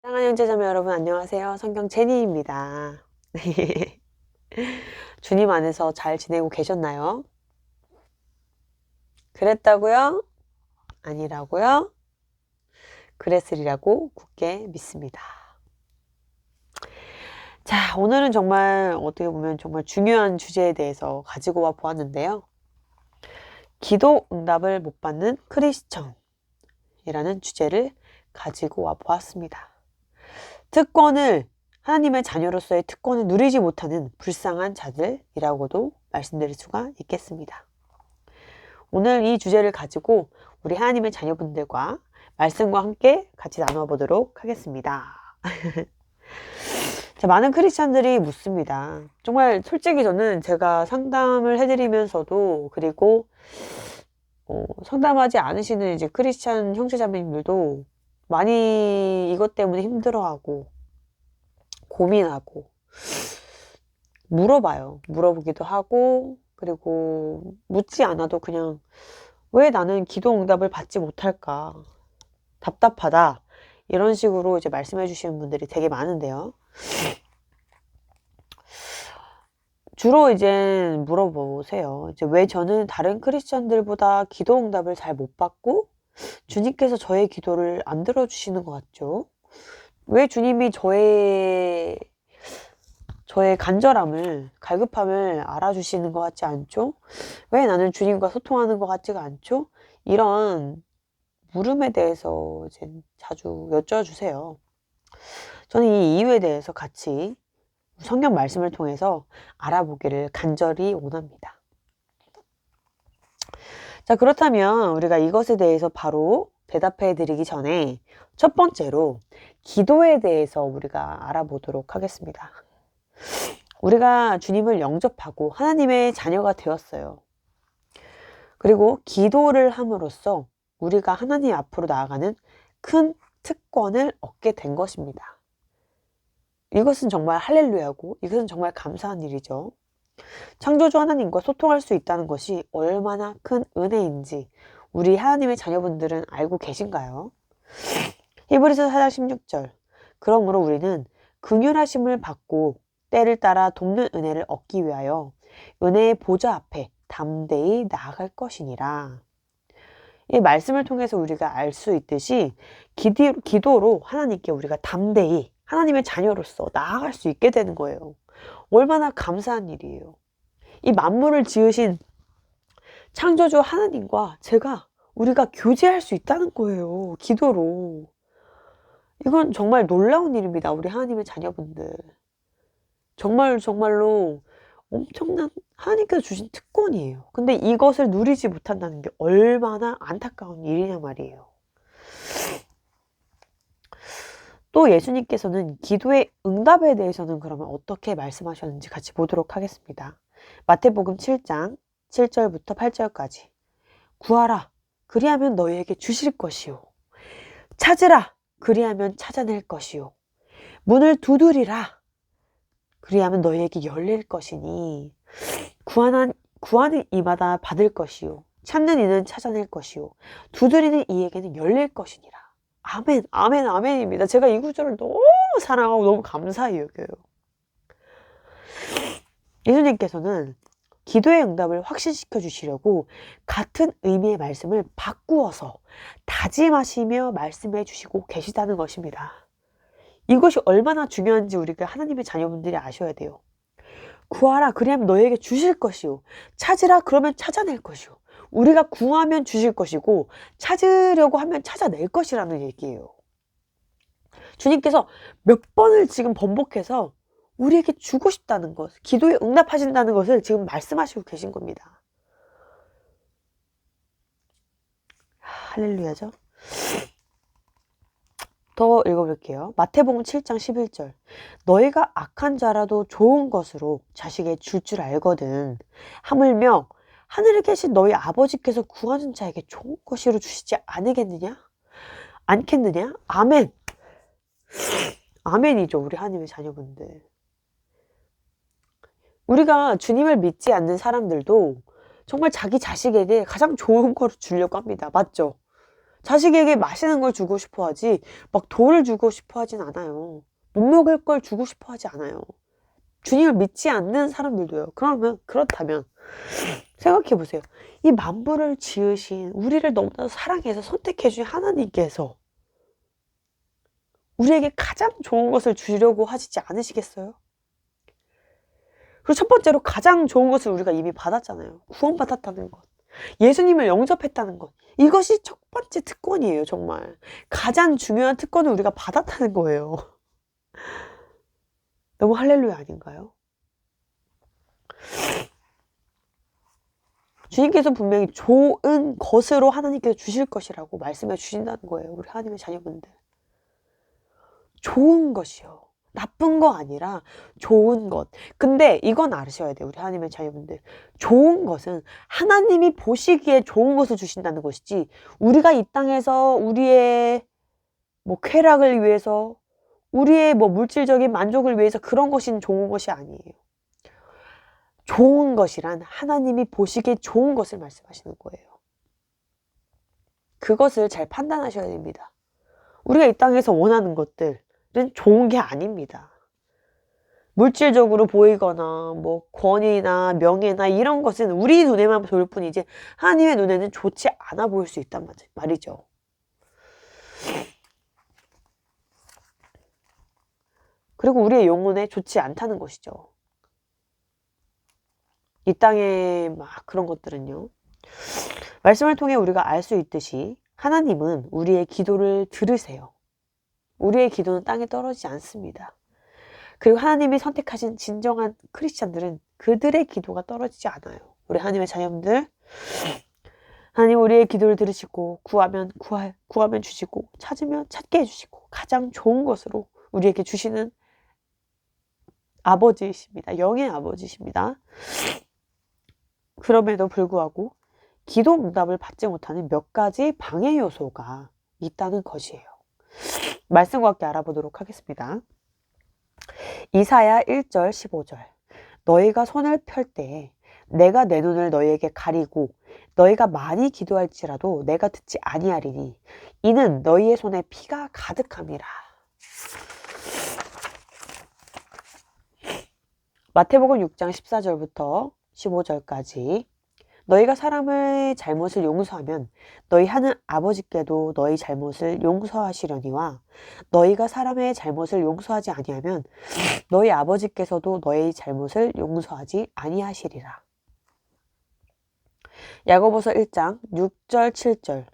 사랑하는 형제자매 여러분, 안녕하세요. 성경 제니입니다. 주님 안에서 잘 지내고 계셨나요? 그랬다고요? 아니라고요? 그랬으리라고 굳게 믿습니다. 자, 오늘은 정말 어떻게 보면 정말 중요한 주제에 대해서 가지고 와 보았는데요. 기도 응답을 못 받는 크리스천이라는 주제를 가지고 와 보았습니다. 하나님의 자녀로서의 특권을 누리지 못하는 불쌍한 자들이라고도 말씀드릴 수가 있겠습니다. 오늘 이 주제를 가지고 우리 하나님의 자녀분들과 말씀과 함께 같이 나누어 보도록 하겠습니다. 자, 많은 크리스찬들이 묻습니다. 정말 솔직히 저는 제가 상담을 해드리면서도, 그리고 상담하지 않으시는 이제 크리스찬 형제자매님들도 많이 이것 때문에 힘들어하고 고민하고 물어보기도 하고, 그리고 묻지 않아도 그냥 왜 나는 기도 응답을 받지 못할까, 답답하다, 이런 식으로 이제 말씀해 주시는 분들이 되게 많은데요. 주로 이제 물어보세요. 이제 왜 저는 다른 크리스천들보다 기도 응답을 잘 못 받고 주님께서 저의 기도를 안 들어주시는 것 같죠? 왜 주님이 저의 간절함을, 갈급함을 알아주시는 것 같지 않죠? 왜 나는 주님과 소통하는 것 같지가 않죠? 이런 물음에 대해서 이제 자주 여쭤주세요. 저는 이 이유에 대해서 같이 성경 말씀을 통해서 알아보기를 간절히 원합니다. 자, 그렇다면 우리가 이것에 대해서 바로 대답해 드리기 전에 첫 번째로 기도에 대해서 우리가 알아보도록 하겠습니다. 우리가 주님을 영접하고 하나님의 자녀가 되었어요. 그리고 기도를 함으로써 우리가 하나님 앞으로 나아가는 큰 특권을 얻게 된 것입니다. 이것은 정말 할렐루야고, 이것은 정말 감사한 일이죠. 창조주 하나님과 소통할 수 있다는 것이 얼마나 큰 은혜인지 우리 하나님의 자녀분들은 알고 계신가요? 히브리서 4장 16절. 그러므로 우리는 긍휼하심을 받고 때를 따라 돕는 은혜를 얻기 위하여 은혜의 보좌 앞에 담대히 나아갈 것이니라. 이 말씀을 통해서 우리가 알 수 있듯이 기도로 하나님께 우리가 담대히 하나님의 자녀로서 나아갈 수 있게 되는 거예요. 얼마나 감사한 일이에요. 이 만물을 지으신 창조주 하나님과 우리가 교제할 수 있다는 거예요. 기도로. 이건 정말 놀라운 일입니다. 우리 하나님의 자녀분들. 정말로 엄청난 하나님께서 주신 특권이에요. 근데 이것을 누리지 못한다는 게 얼마나 안타까운 일이냐 말이에요. 또 예수님께서는 기도의 응답에 대해서는 그러면 어떻게 말씀하셨는지 같이 보도록 하겠습니다. 마태복음 7장 7절부터 8절까지. 구하라, 그리하면 너희에게 주실 것이요. 찾으라, 그리하면 찾아낼 것이요. 문을 두드리라, 그리하면 너희에게 열릴 것이니 구하는 이마다 받을 것이요. 찾는 이는 찾아낼 것이요. 두드리는 이에게는 열릴 것이니라. 아멘, 아멘, 아멘입니다. 제가 이 구절을 너무 사랑하고 너무 감사히 여겨요. 예수님께서는 기도의 응답을 확신시켜 주시려고 같은 의미의 말씀을 바꾸어서 다짐하시며 말씀해 주시고 계시다는 것입니다. 이것이 얼마나 중요한지 우리가 하나님의 자녀분들이 아셔야 돼요. 구하라, 그리하면 너희에게 주실 것이요. 찾으라, 그러면 찾아낼 것이요. 우리가 구하면 주실 것이고 찾으려고 하면 찾아낼 것이라는 얘기예요. 주님께서 몇 번을 지금 번복해서 우리에게 주고 싶다는 것, 기도에 응답하신다는 것을 지금 말씀하시고 계신 겁니다. 할렐루야죠. 더 읽어볼게요. 마태복음 7장 11절. 너희가 악한 자라도 좋은 것으로 자식에 줄 알거든. 하물며 하늘에 계신 너희 아버지께서 구하는 자에게 좋은 것으로 주시지 않겠느냐? 아멘. 아멘이죠. 우리 하나님의 자녀분들. 우리가 주님을 믿지 않는 사람들도 정말 자기 자식에게 가장 좋은 거를 주려고 합니다. 맞죠? 자식에게 맛있는 걸 주고 싶어 하지 막 돌을 주고 싶어 하진 않아요. 못 먹을 걸 주고 싶어 하지 않아요. 주님을 믿지 않는 사람들도요. 그렇다면 생각해 보세요. 이 만물을 지으신 우리를 너무나 사랑해서 선택해 주신 하나님께서 우리에게 가장 좋은 것을 주려고 하시지 않으시겠어요? 그리고 첫 번째로 가장 좋은 것을 우리가 이미 받았잖아요. 구원받았다는 것. 예수님을 영접했다는 것. 이것이 첫 번째 특권이에요, 정말. 가장 중요한 특권을 우리가 받았다는 거예요. 너무 할렐루야 아닌가요? 주님께서 분명히 좋은 것으로 하나님께서 주실 것이라고 말씀해 주신다는 거예요. 우리 하나님의 자녀분들. 좋은 것이요. 나쁜 거 아니라 좋은 것. 근데 이건 아셔야 돼요. 우리 하나님의 자녀분들. 좋은 것은 하나님이 보시기에 좋은 것을 주신다는 것이지 우리가 이 땅에서 우리의 쾌락을 위해서 우리의 물질적인 만족을 위해서 그런 것이 좋은 것이 아니에요. 좋은 것이란 하나님이 보시기에 좋은 것을 말씀하시는 거예요. 그것을 잘 판단하셔야 됩니다. 우리가 이 땅에서 원하는 것들은 좋은 게 아닙니다. 물질적으로 보이거나 권위나 명예나 이런 것은 우리 눈에만 좋을 뿐이지 하나님의 눈에는 좋지 않아 보일 수 있단 말이죠. 그리고 우리의 영혼에 좋지 않다는 것이죠. 이 땅에 그런 것들은요. 말씀을 통해 우리가 알 수 있듯이 하나님은 우리의 기도를 들으세요. 우리의 기도는 땅에 떨어지지 않습니다. 그리고 하나님이 선택하신 진정한 크리스찬들은 그들의 기도가 떨어지지 않아요. 우리 하나님의 자녀들, 하나님 우리의 기도를 들으시고 구하면 주시고 찾으면 찾게 해주시고 가장 좋은 것으로 우리에게 주시는 아버지이십니다. 영의 아버지이십니다. 그럼에도 불구하고 기도 응답을 받지 못하는 몇 가지 방해 요소가 있다는 것이에요. 말씀과 함께 알아보도록 하겠습니다. 이사야 1절 15절 너희가 손을 펼 때 내가 내 눈을 너희에게 가리고 너희가 많이 기도할지라도 내가 듣지 아니하리니 이는 너희의 손에 피가 가득함이라. 마태복음 6장 14절부터 15절까지 너희가 사람의 잘못을 용서하면 너희 하는 아버지께도 너희 잘못을 용서하시려니와 너희가 사람의 잘못을 용서하지 아니하면 너희 아버지께서도 너희 잘못을 용서하지 아니하시리라. 야고보서 1장 6절 7절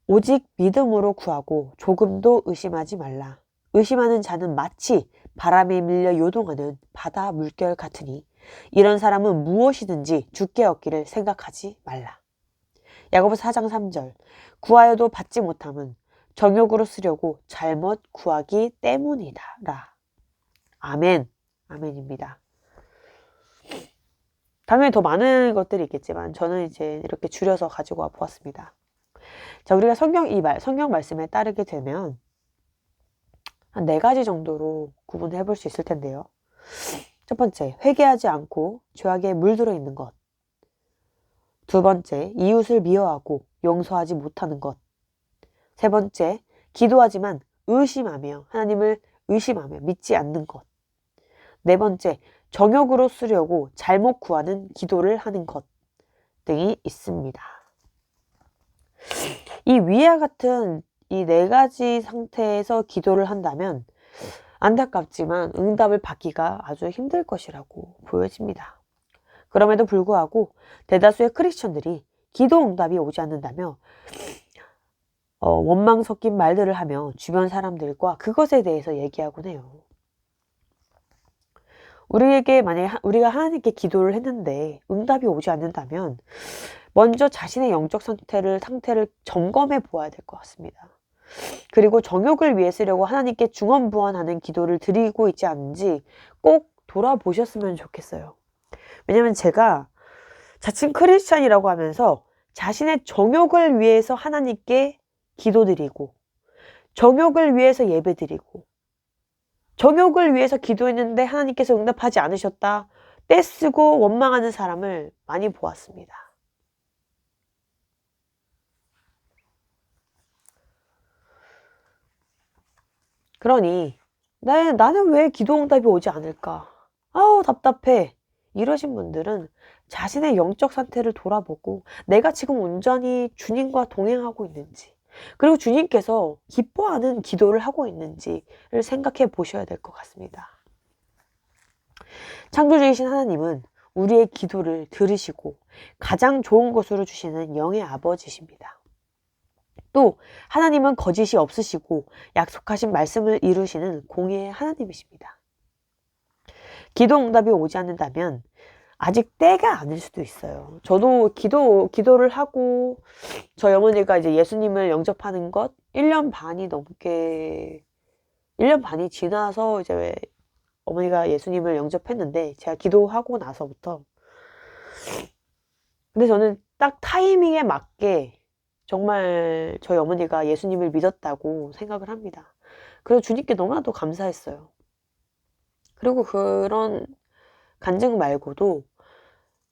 오직 믿음으로 구하고 조금도 의심하지 말라. 의심하는 자는 마치 바람에 밀려 요동하는 바다 물결 같으니 이런 사람은 무엇이든지 주께 얻기를 생각하지 말라. 야고보서 4장 3절 구하여도 받지 못함은 정욕으로 쓰려고 잘못 구하기 때문이다. 아멘. 아멘입니다. 당연히 더 많은 것들이 있겠지만 저는 이제 이렇게 줄여서 가지고 와 보았습니다. 자, 우리가 성경 말씀에 따르게 되면 한 4가지 정도로 구분해 볼 수 있을 텐데요. 첫 번째, 회개하지 않고 죄악에 물들어 있는 것. 두 번째, 이웃을 미워하고 용서하지 못하는 것. 세 번째, 기도하지만 의심하며 하나님을 의심하며 믿지 않는 것. 네 번째, 정욕으로 쓰려고 잘못 구하는 기도를 하는 것 등이 있습니다. 이 위와 같은 이 4가지 상태에서 기도를 한다면 안타깝지만 응답을 받기가 아주 힘들 것이라고 보여집니다. 그럼에도 불구하고 대다수의 크리스천들이 기도 응답이 오지 않는다며 원망 섞인 말들을 하며 주변 사람들과 그것에 대해서 얘기하곤 해요. 우리에게 만약에 우리가 하나님께 기도를 했는데 응답이 오지 않는다면 먼저 자신의 영적 상태를 점검해 보아야 될 것 같습니다. 그리고 정욕을 위해 쓰려고 하나님께 중언부언하는 기도를 드리고 있지 않은지 꼭 돌아보셨으면 좋겠어요. 왜냐면 제가 자칭 크리스찬이라고 하면서 자신의 정욕을 위해서 하나님께 기도드리고 정욕을 위해서 예배드리고 정욕을 위해서 기도했는데 하나님께서 응답하지 않으셨다 떼쓰고 원망하는 사람을 많이 보았습니다. 그러니 나는 왜 기도 응답이 오지 않을까? 아우 답답해. 이러신 분들은 자신의 영적 상태를 돌아보고 내가 지금 온전히 주님과 동행하고 있는지, 그리고 주님께서 기뻐하는 기도를 하고 있는지를 생각해 보셔야 될 것 같습니다. 창조주이신 하나님은 우리의 기도를 들으시고 가장 좋은 것으로 주시는 영의 아버지십니다. 또 하나님은 거짓이 없으시고 약속하신 말씀을 이루시는 공의의 하나님이십니다. 기도 응답이 오지 않는다면 아직 때가 아닐 수도 있어요. 저도 기도를 하고 저희 어머니가 이제 예수님을 영접하는 것 1년 반이 넘게 1년 반이 지나서 이제 어머니가 예수님을 영접했는데, 제가 기도하고 나서부터, 근데 저는 딱 타이밍에 맞게 정말 저희 어머니가 예수님을 믿었다고 생각을 합니다. 그래서 주님께 너무나도 감사했어요. 그리고 그런 간증 말고도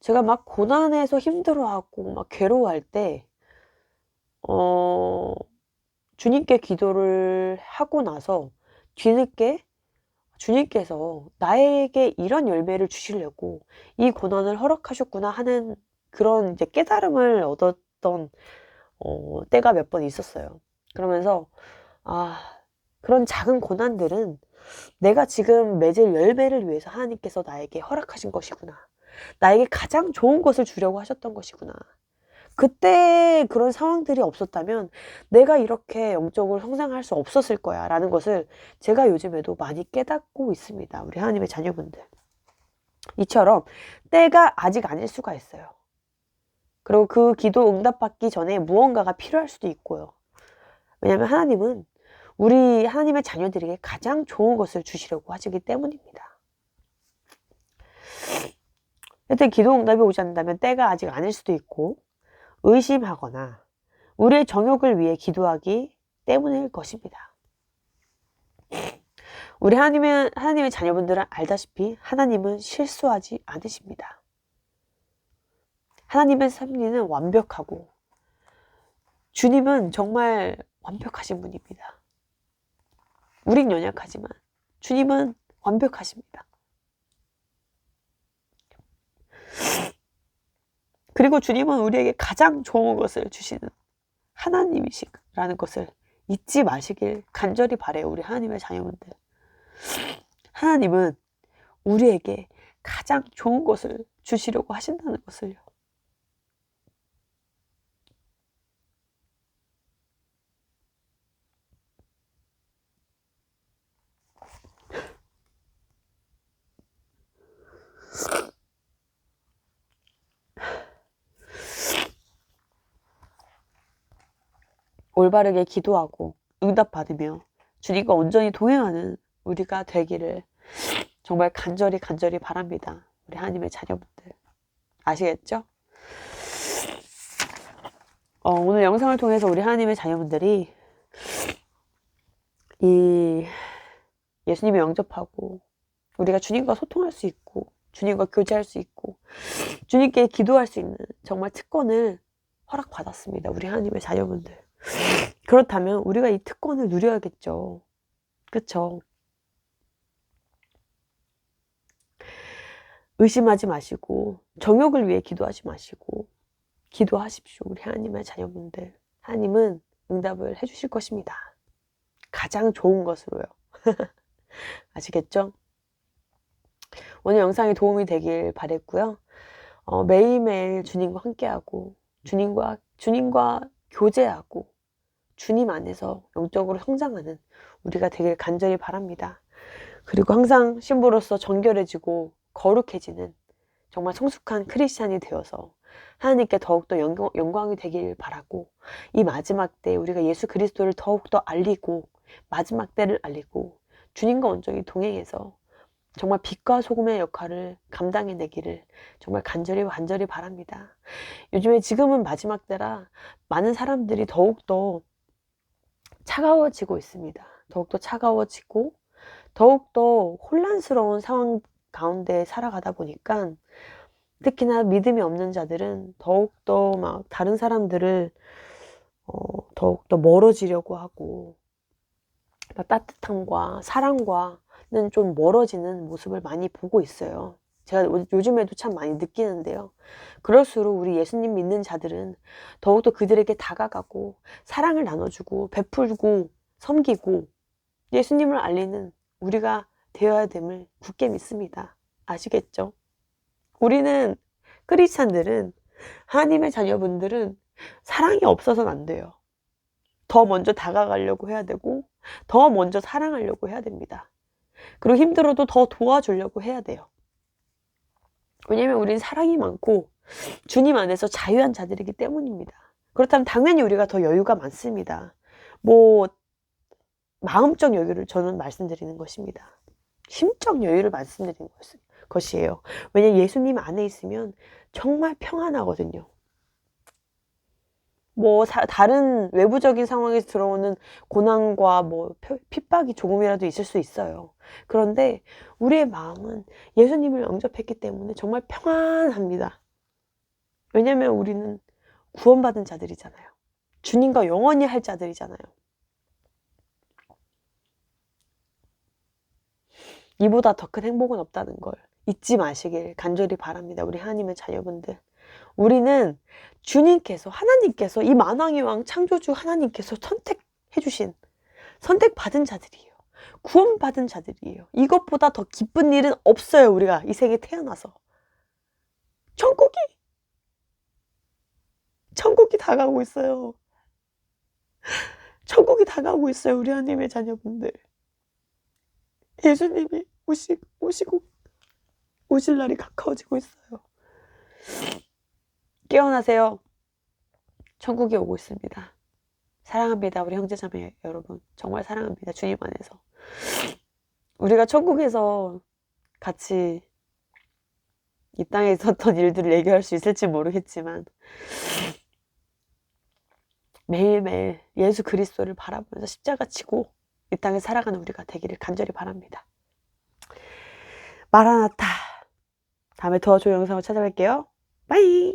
제가 막 고난에서 힘들어하고 막 괴로워할 때 주님께 기도를 하고 나서 뒤늦게 주님께서 나에게 이런 열매를 주시려고 이 고난을 허락하셨구나 하는 그런 이제 깨달음을 얻었던 때가 몇 번 있었어요. 그러면서 그런 작은 고난들은 내가 지금 맺을 열매를 위해서 하나님께서 나에게 허락하신 것이구나. 나에게 가장 좋은 것을 주려고 하셨던 것이구나. 그때 그런 상황들이 없었다면 내가 이렇게 영적으로 성장할 수 없었을 거야 라는 것을 제가 요즘에도 많이 깨닫고 있습니다. 우리 하나님의 자녀분들. 이처럼 때가 아직 아닐 수가 있어요. 그리고 그 기도 응답받기 전에 무언가가 필요할 수도 있고요. 왜냐하면 하나님은 우리 하나님의 자녀들에게 가장 좋은 것을 주시려고 하시기 때문입니다. 하여튼 기도 응답이 오지 않는다면 때가 아직 아닐 수도 있고, 의심하거나 우리의 정욕을 위해 기도하기 때문일 것입니다. 우리 하나님의 자녀분들은 알다시피 하나님은 실수하지 않으십니다. 하나님의 섭리는 완벽하고 주님은 정말 완벽하신 분입니다. 우린 연약하지만 주님은 완벽하십니다. 그리고 주님은 우리에게 가장 좋은 것을 주시는 하나님이시라는 것을 잊지 마시길 간절히 바라요. 우리 하나님의 자녀분들. 하나님은 우리에게 가장 좋은 것을 주시려고 하신다는 것을요. 올바르게 기도하고 응답받으며 주님과 온전히 동행하는 우리가 되기를 정말 간절히 바랍니다. 우리 하나님의 자녀분들. 아시겠죠? 오늘 영상을 통해서 우리 하나님의 자녀분들이 이 예수님을 영접하고 우리가 주님과 소통할 수 있고 주님과 교제할 수 있고 주님께 기도할 수 있는 정말 특권을 허락받았습니다. 우리 하나님의 자녀분들. 그렇다면 우리가 이 특권을 누려야겠죠. 그쵸? 의심하지 마시고 정욕을 위해 기도하지 마시고 기도하십시오. 우리 하나님의 자녀분들. 하나님은 응답을 해주실 것입니다. 가장 좋은 것으로요. 아시겠죠? 오늘 영상이 도움이 되길 바랬고요. 매일매일 주님과 함께하고 주님과 교제하고 주님 안에서 영적으로 성장하는 우리가 되길 간절히 바랍니다. 그리고 항상 신부로서 정결해지고 거룩해지는 정말 성숙한 크리스찬이 되어서 하나님께 더욱더 영광이 되길 바라고, 이 마지막 때 우리가 예수 그리스도를 더욱더 알리고 마지막 때를 알리고 주님과 온전히 동행해서 정말 빛과 소금의 역할을 감당해내기를 정말 간절히 바랍니다. 요즘에 지금은 마지막 때라 많은 사람들이 더욱더 차가워지고 있습니다. 더욱더 차가워지고 더욱더 혼란스러운 상황 가운데 살아가다 보니까 특히나 믿음이 없는 자들은 더욱더 막 다른 사람들을 더욱더 멀어지려고 하고 따뜻함과 사랑과는 좀 멀어지는 모습을 많이 보고 있어요. 제가 요즘에도 참 많이 느끼는데요. 그럴수록 우리 예수님 믿는 자들은 더욱더 그들에게 다가가고 사랑을 나눠주고 베풀고 섬기고 예수님을 알리는 우리가 되어야 됨을 굳게 믿습니다. 아시겠죠? 우리는 크리스찬들은, 하나님의 자녀분들은 사랑이 없어서는 안 돼요. 더 먼저 다가가려고 해야 되고 더 먼저 사랑하려고 해야 됩니다. 그리고 힘들어도 더 도와주려고 해야 돼요. 왜냐면 우린 사랑이 많고 주님 안에서 자유한 자들이기 때문입니다. 그렇다면 당연히 우리가 더 여유가 많습니다. 뭐 마음적 여유를 저는 말씀드리는 것입니다. 심적 여유를 말씀드리는 것이에요. 왜냐면 예수님 안에 있으면 정말 평안하거든요. 뭐 다른 외부적인 상황에서 들어오는 고난과 뭐 핍박이 조금이라도 있을 수 있어요. 그런데 우리의 마음은 예수님을 영접했기 때문에 정말 평안합니다. 왜냐면 우리는 구원받은 자들이잖아요. 주님과 영원히 할 자들이잖아요. 이보다 더 큰 행복은 없다는 걸 잊지 마시길 간절히 바랍니다. 우리 하나님의 자녀분들. 우리는 주님께서, 하나님께서, 이 만왕의 왕 창조주 하나님께서 선택해 주신, 선택받은 자들이에요. 구원받은 자들이에요. 이것보다 더 기쁜 일은 없어요. 우리가 이 세계에 태어나서. 천국이 다가오고 있어요. 천국이 다가오고 있어요. 우리 하나님의 자녀분들. 예수님이 오실 날이 가까워지고 있어요. 깨어나세요. 천국이 오고 있습니다. 사랑합니다. 우리 형제자매 여러분. 정말 사랑합니다. 주님 안에서. 우리가 천국에서 같이 이 땅에 있었던 일들을 얘기할 수 있을지 모르겠지만 매일매일 예수 그리스도를 바라보면서 십자가 치고 이 땅에 살아가는 우리가 되기를 간절히 바랍니다. 마라나타. 다음에 더 좋은 영상으로 찾아뵐게요. 바이.